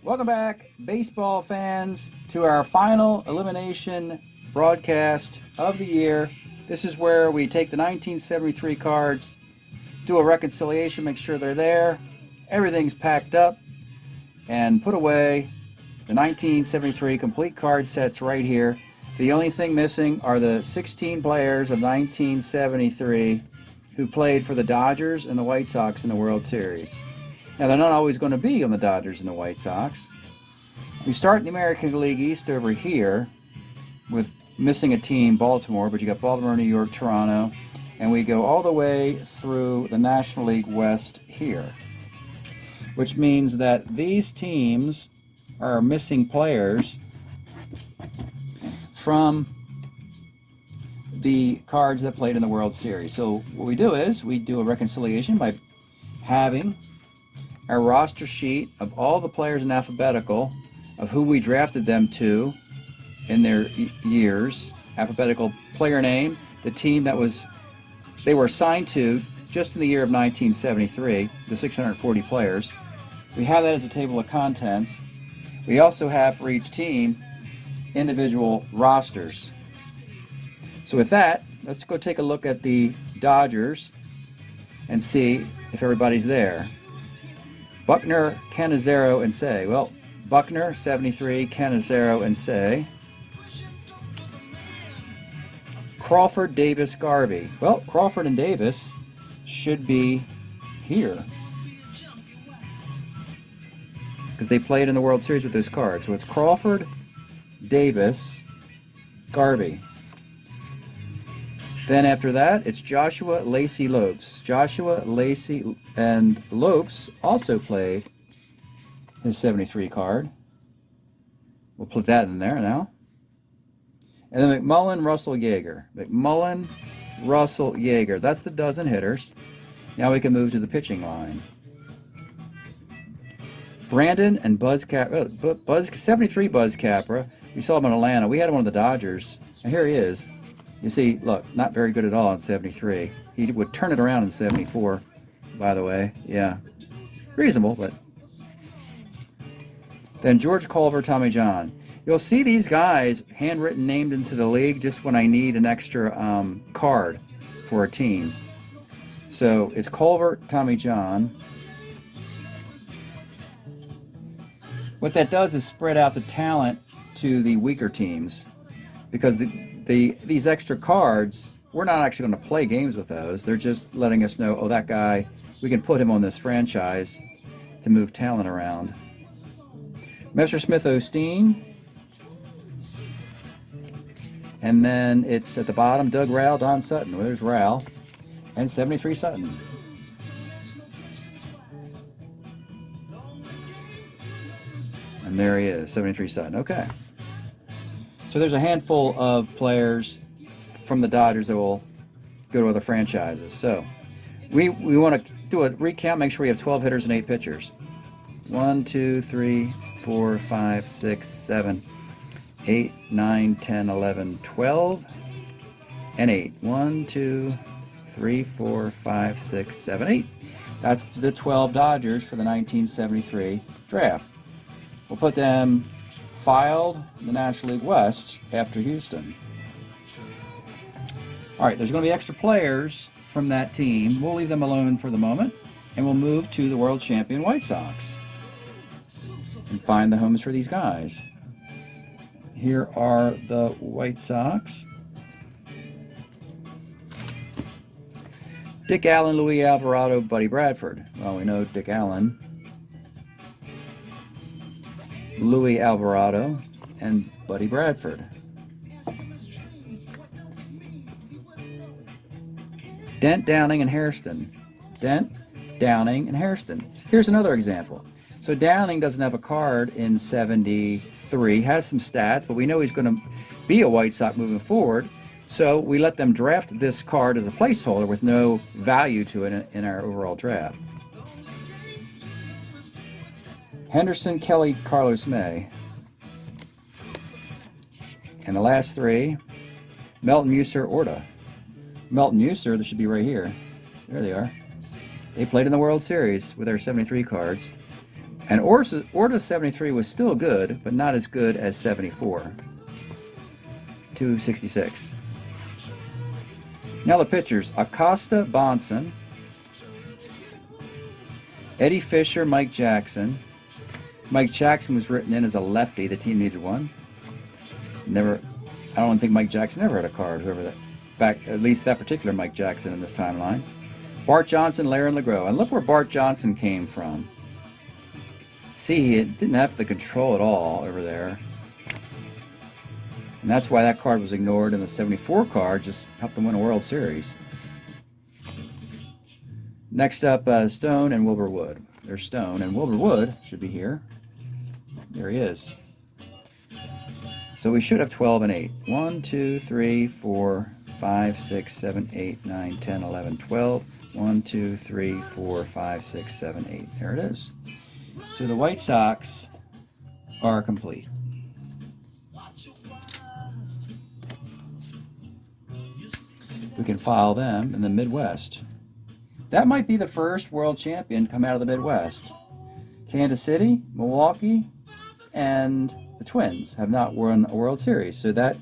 Welcome back, baseball fans, to our final elimination broadcast of the year. This is where we take the 1973 cards, do a reconciliation, make sure they're there, everything's packed up, and put away. The 1973 complete card sets right here. The only thing missing are the 16 players of 1973 who played for the Dodgers and the White Sox in the World Series. Now, they're not always going to be on the Dodgers and the White Sox. We start in the American League East over here with missing a team, Baltimore, but you got Baltimore, New York, Toronto, and we go all the way through the National League West here, which means that these teams are missing players from the cards that played in the World Series. So what we do is we do a reconciliation by having our roster sheet of all the players in alphabetical of who we drafted them to in their years, alphabetical player name, the team that they were assigned to just in the year of 1973, the 640 players. We have that as a table of contents. We also have for each team individual rosters. So with that, let's go take a look at the Dodgers and see if everybody's there. Buckner, Cannizzaro, and Say. Well, Buckner, 73, Cannizzaro, and Say. Crawford, Davis, Garvey. Well, Crawford and Davis should be here because they played in the World Series with those cards. So it's Crawford, Davis, Garvey. Then after that, it's Joshua, Lacey, Lopes. Joshua, Lacey, and Lopes also played his 73 card. We'll put that in there now. And then McMullen, Russell, Yeager. McMullen, Russell, Yeager. That's the dozen hitters. Now we can move to the pitching line. Brandon and Buzz Capra. 73 Buzz Capra. We saw him in Atlanta. We had him on the Dodgers. And here he is. You see, look, not very good at all in 73. He would turn it around in 74, by the way. Yeah. Reasonable, but. Then George Culver, Tommy John. You'll see these guys handwritten, named into the league just when I need an extra card for a team. So it's Culver, Tommy John. What that does is spread out the talent to the weaker teams, because these extra cards, we're not actually going to play games with those. They're just letting us know, oh, that guy, we can put him on this franchise to move talent around. Messersmith Osteen. And then it's at the bottom, Doug Rowell, Don Sutton. Well, there's Rowell. And 73 Sutton. And there he is, 73 Sutton. Okay. So there's a handful of players from the Dodgers that will go to other franchises. So we want to do a recount, make sure we have 12 hitters and 8 pitchers. 1, 2, 3, 4, 5, 6, 7, 8, 9, 10, 11, 12, and 8. 1, 2, 3, 4, 5, 6, 7, 8. That's the 12 Dodgers for the 1973 draft. We'll put them filed in the National League West after Houston. All right, there's going to be extra players from that team. We'll leave them alone for the moment, and we'll move to the world champion White Sox and find the homes for these guys. Here are the White Sox. Dick Allen, Louis Alvarado, Buddy Bradford. Well, we know Dick Allen, Louis Alvarado, and Buddy Bradford. Dent, Downing, and Hairston. Dent, Downing, and Hairston. Here's another example. So Downing doesn't have a card in 73, has some stats, but we know he's going to be a White Sox moving forward. So we let them draft this card as a placeholder with no value to it in our overall draft. Henderson, Kelly, Carlos May. And the last three, Melton, Muser, Orta. Melton, Muser, this should be right here. There they are. They played in the World Series with our 73 cards. And Orta 73 was still good, but not as good as 74. 266. Now the pitchers: Acosta, Bonson, Eddie Fisher, Mike Jackson. Mike Jackson was written in as a lefty. The team needed one. I don't think Mike Jackson ever had a card. Whoever that, back at least that particular Mike Jackson in this timeline. Bart Johnson, Laren LeGros, and look where Bart Johnson came from. See, he didn't have the control at all over there, and that's why that card was ignored. And the 74 card just helped them win a World Series. Next up, Stone and Wilbur Wood. There's Stone, and Wilbur Wood should be here. There he is. So we should have 12 and 8. 1, 2, 3, 4, 5, 6, 7, 8, 9, 10, 11, 12. 1, 2, 3, 4, 5, 6, 7, 8. There it is. So the White Sox are complete. We can file them in the Midwest. That might be the first world champion come out of the Midwest. Kansas City, Milwaukee, and the Twins have not won a World Series. So that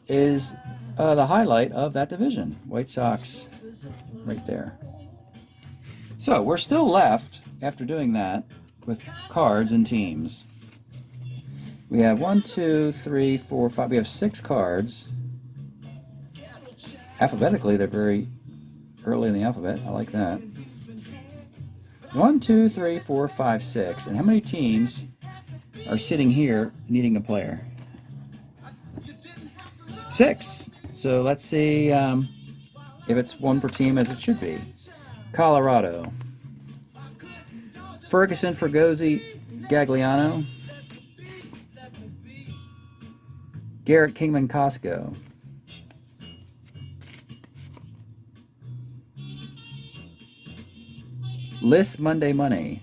is the highlight of that division. White Sox right there. So we're still left, after doing that, with cards and teams. We have 1, 2, 3, 4, 5. We have 6 cards. Alphabetically, they're very early in the alphabet. I like that. 1, 2, 3, 4, 5, 6. And how many teams are sitting here needing a player? 6. So let's see if it's 1 per team, as it should be. Colorado. Ferguson, Fergozzi, Gagliano. Garrett, Kingman, Costco. List, Monday Money.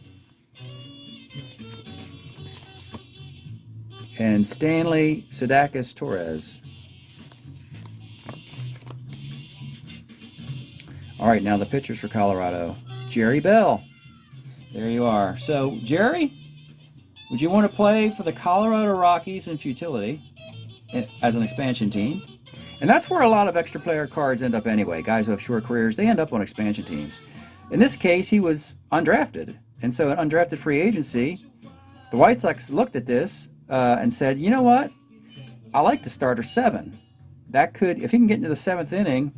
And Stanley, Sadakis, Torres. All right, now the pitchers for Colorado. Jerry Bell. There you are. So, Jerry, would you want to play for the Colorado Rockies in futility as an expansion team? And that's where a lot of extra player cards end up anyway. Guys who have short careers, they end up on expansion teams. In this case, he was undrafted. And so, in undrafted free agency, the White Sox looked at this and said, you know what? I like the starter 7. That could, if he can get into the 7th inning,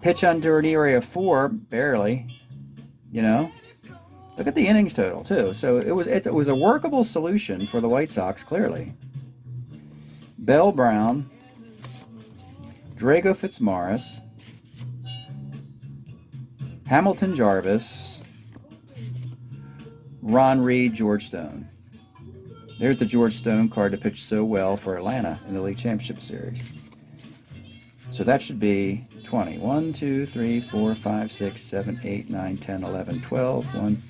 pitch under an ERA of 4, barely, you know. Look at the innings total, too. So it was a workable solution for the White Sox, clearly. Bell Brown, Drago Fitzmaurice, Hamilton Jarvis, Ron Reed, George Stone. There's the George Stone card to pitch so well for Atlanta in the League Championship Series. So that should be 20. 1, 2, 3, 4, 5, 6, 7, 8, 9, 10, 11, 12. 1,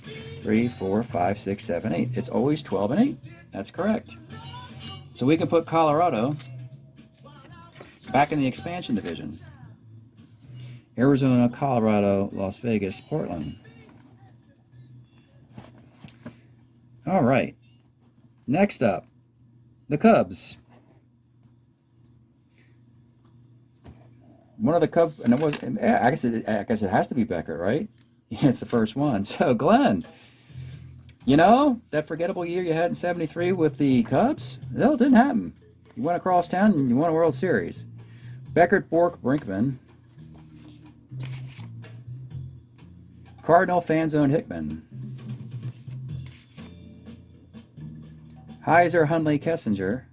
3, 4, 5, 6, 7, 8. It's always 12 and 8. That's correct. So we can put Colorado back in the expansion division. Arizona, Colorado, Las Vegas, Portland. All right. Next up, the Cubs. One of the Cubs, and it was, I guess it has to be Becker, right? Yeah, it's the first one. So, Glenn, you know, that forgettable year you had in 73 with the Cubs? No, it didn't happen. You went across town and you won a World Series. Beckert, Bork, Brinkman. Cardinal, Fanzone, Hickman. Heiser, Hundley, Kessinger.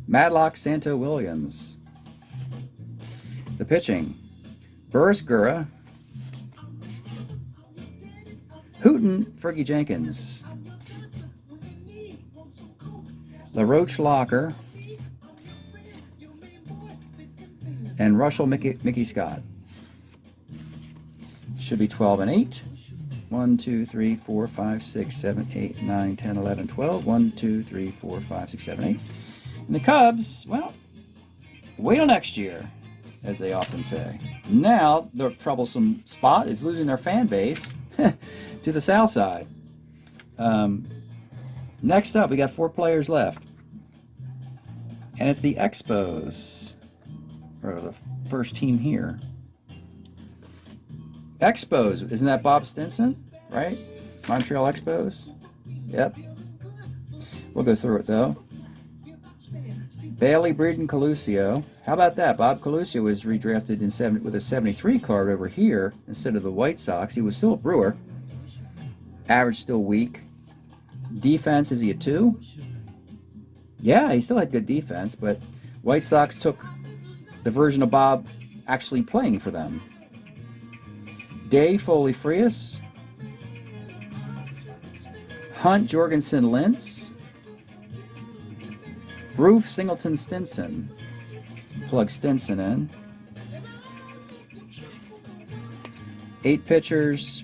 Madlock, Santo, Williams. The pitching. Burris, Gura. Hooten, Fergie Jenkins. LaRoche, Locker. And Russell, Mickey Scott. Should be 12 and 8. 1, 2, 3, 4, 5, 6, 7, 8, 9, 10, 11, 12. 1, 2, 3, 4, 5, 6, 7, 8. And the Cubs, well, wait till next year. as they often say. Now, the troublesome spot is losing their fan base to the south side. Next up, we got 4 players left. And it's the Expos, or the first team here. Expos, isn't that Bob Stinson, right? Montreal Expos? Yep. We'll go through it though. Bailey, Breeden, Coluccio. How about that? Bob Coluccio was redrafted with a 73 card over here instead of the White Sox. He was still a Brewer. Average still weak. Defense, is he a 2? Yeah, he still had good defense, but White Sox took the version of Bob actually playing for them. Dave, Foley, Frias. Hunt, Jorgensen, Lentz. Roof, Singleton, Stinson. Plug Stinson in. 8 pitchers.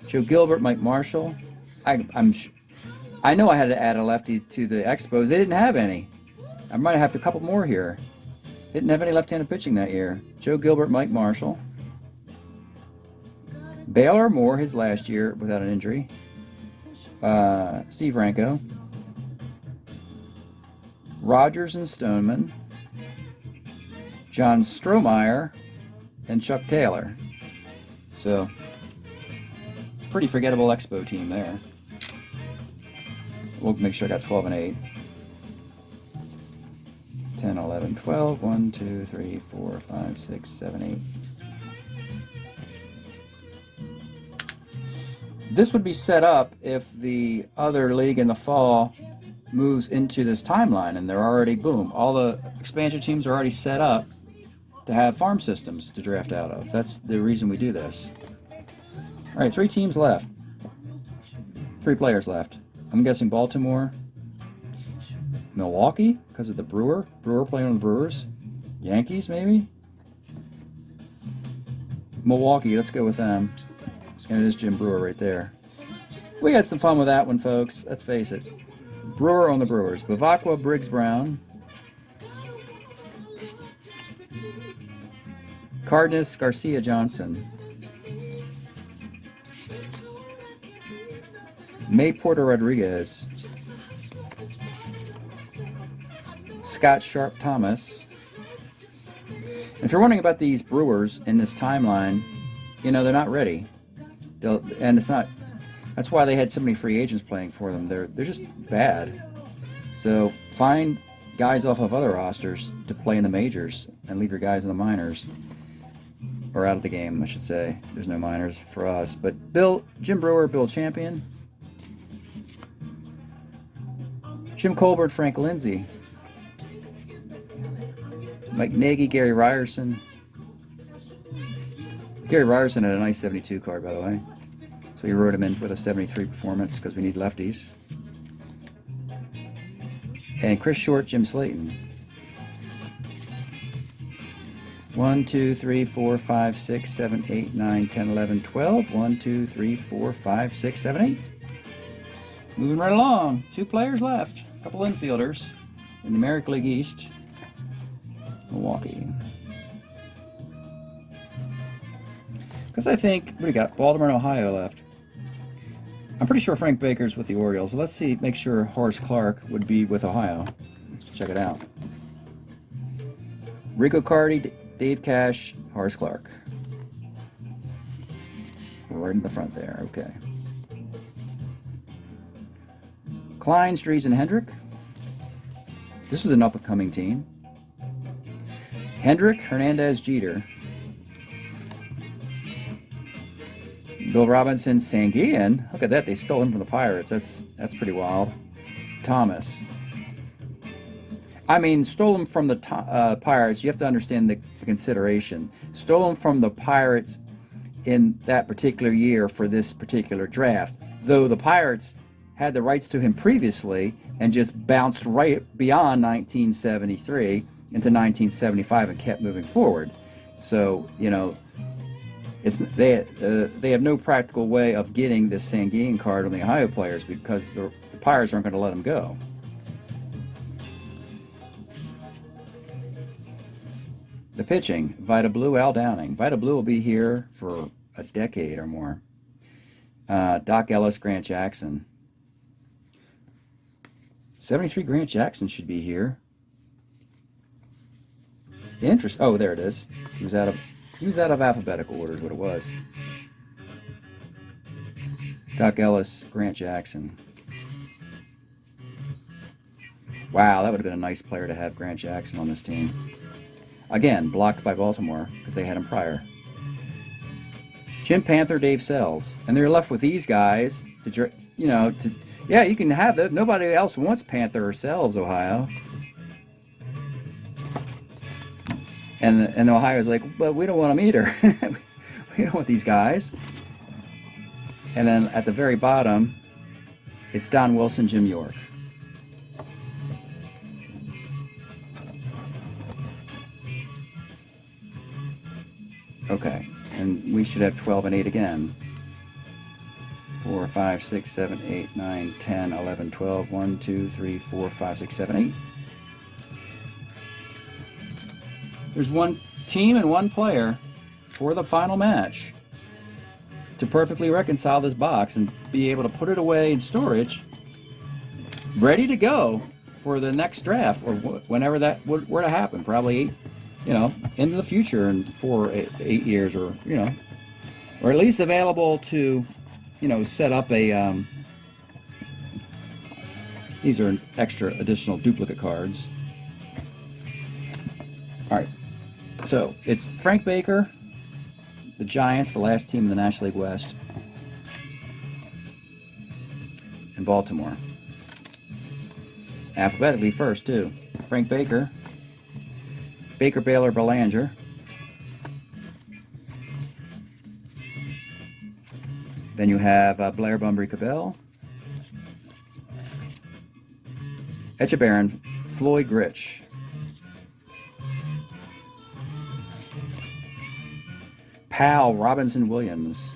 Joe Gilbert, Mike Marshall. I know I had to add a lefty to the Expos. They didn't have any. I might have a couple more here. Didn't have any left-handed pitching that year. Joe Gilbert, Mike Marshall. Baylor Moore, his last year without an injury. Steve Ranko. Rogers and Stoneman. John Strohmeyer and Chuck Taylor. So, pretty forgettable Expo team there. We'll make sure I got 12 and 8. 10, 11, 12. 1, 2, 3, 4, 5, 6, 7, 8. This would be set up if the other league in the fall moves into this timeline, and they're already, boom, all the expansion teams are already set up to have farm systems to draft out of. That's the reason we do this. All right, 3 teams left. 3 players left. I'm guessing Baltimore, Milwaukee, because of the Brewer playing on the Brewers. Yankees, maybe? Milwaukee, let's go with them. And it is Jim Brewer right there. We had some fun with that one, folks. Let's face it. Brewer on the Brewers. Bavacqua, Briggs Brown. Cardenas, Garcia Johnson. May Porter Rodriguez. Scott Sharp Thomas. If you're wondering about these Brewers in this timeline, you know, they're not ready. And it's not, that's why they had so many free agents playing for them. They're just bad. So find guys off of other rosters to play in the majors and leave your guys in the minors. Or out of the game, I should say. There's no minors for us. But Jim Brewer, Bill Champion. Jim Colbert, Frank Lindsay. Mike Nagy, Gary Ryerson. Gary Ryerson had a nice 72 card, by the way. So he wrote him in with a 73 performance because we need lefties. And Chris Short, Jim Slayton. 1, 2, 3, 4, 5, 6, 7, 8, 9, 10, 11, 12. 1, 2, 3, 4, 5, 6, 7, 8. Moving right along. 2 players left. A couple infielders in the American League East. Milwaukee. Because I think, what do we got? Baltimore and Ohio left. I'm pretty sure Frank Baker's with the Orioles. So let's see, make sure Horace Clark would be with Ohio. Let's check it out. Rico Cardi, Dave Cash, Horace Clark. Right in the front there, okay. Klein, Strees, and Hendrick. This is an up-and-coming team. Hendrick, Hernandez, Jeter. Bill Robinson, Sanguian. Look at that, they stole him from the Pirates. That's pretty wild. Thomas. I mean, stole him from the Pirates. You have to understand the consideration. Stole him from the Pirates in that particular year for this particular draft. Though the Pirates had the rights to him previously and just bounced right beyond 1973 into 1975 and kept moving forward. So, you know, they have no practical way of getting this Sanguian card on the Ohio players because the Pirates aren't going to let them go. The pitching, Vita Blue, Al Downing. Vita Blue will be here for a decade or more. Doc Ellis, Grant Jackson. 73 Grant Jackson should be here. Oh, there it is. He was out of alphabetical order is what it was. Doc Ellis, Grant Jackson. Wow, that would have been a nice player to have, Grant Jackson, on this team. Again, blocked by Baltimore because they had him prior. Jim Panther, Dave Sells. And they're left with these guys to, yeah, you can have that. Nobody else wants Panther or Sells, Ohio. And Ohio's like, but we don't want them either. We don't want these guys. And then at the very bottom, it's Don Wilson, Jim York. Okay, and we should have 12 and 8 again. 4, 5, 6, 7, 8, 9, 10, 11, 12, 1, 2, 3, 4, 5, 6, 7, 8. There's one team and one player for the final match to perfectly reconcile this box and be able to put it away in storage, ready to go for the next draft or whenever that were to happen. Probably, into the future in 4 or 8 years, or or at least available to, set up a. These are extra additional duplicate cards. All right, so it's Frank Baker, the Giants, the last team in the National League West, and Baltimore. Alphabetically first, too. Frank Baker, Baker, Baylor, Belanger, then you have Blair, Bunbury, Cabell, Etchebarren, Floyd, Grich, Powell, Robinson, Williams.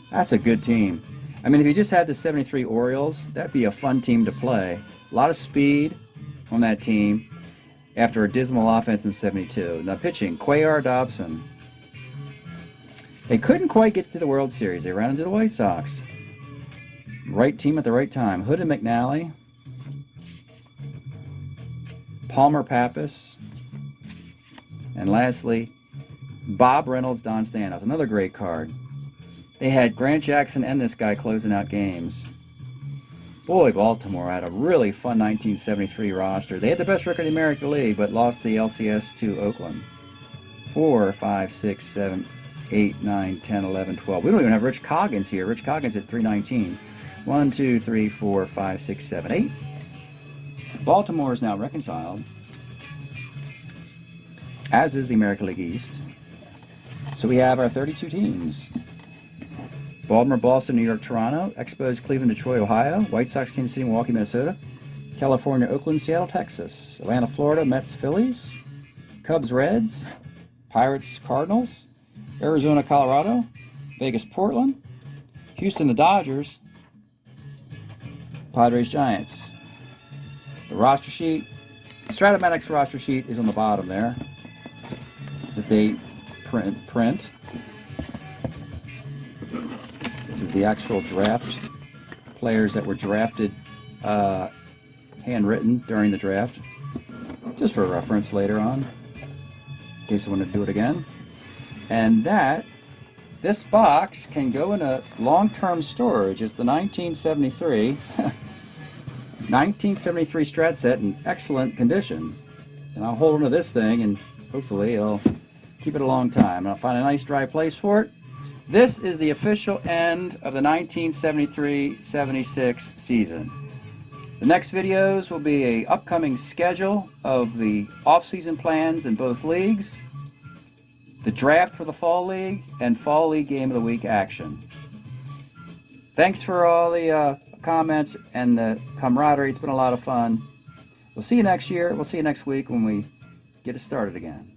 That's a good team. I mean, if you just had the 73 Orioles, that'd be a fun team to play. A lot of speed on that team after a dismal offense in 72. Now pitching, Cuellar, Dobson. They couldn't quite get to the World Series. They ran into the White Sox. Right team at the right time. Hood and McNally. Palmer, Pappas. And lastly, Bob Reynolds, Don Stanhouse. Another great card. They had Grant Jackson and this guy closing out games. Boy, Baltimore had a really fun 1973 roster. They had the best record in the American League, but lost the LCS to Oakland. 4, 5, 6, 7, 8, 9, 10, 11, 12. We don't even have Rich Coggins here. Rich Coggins at 319. 1, 2, 3, 4, 5, 6, 7, 8. Baltimore is now reconciled, as is the American League East. So we have our 32 teams. Baltimore, Boston, New York, Toronto, Expos, Cleveland, Detroit, Ohio, White Sox, Kansas City, Milwaukee, Minnesota, California, Oakland, Seattle, Texas, Atlanta, Florida, Mets, Phillies, Cubs, Reds, Pirates, Cardinals, Arizona, Colorado, Vegas, Portland, Houston, the Dodgers, Padres, Giants. The roster sheet, Strat-O-Matic's roster sheet is on the bottom there that they print. This is the actual draft. Players that were drafted, handwritten during the draft, just for reference later on, in case I want to do it again. And this box can go in a long-term storage. It's the 1973 Strat set in excellent condition. And I'll hold onto this thing and hopefully it'll keep it a long time. And I'll find a nice dry place for it. This is the official end of the 1973-76 season. The next videos will be an upcoming schedule of the off-season plans in both leagues, the draft for the Fall League, and Fall League Game of the Week action. Thanks for all the comments and the camaraderie. It's been a lot of fun. We'll see you next year. We'll see you next week when we get it started again.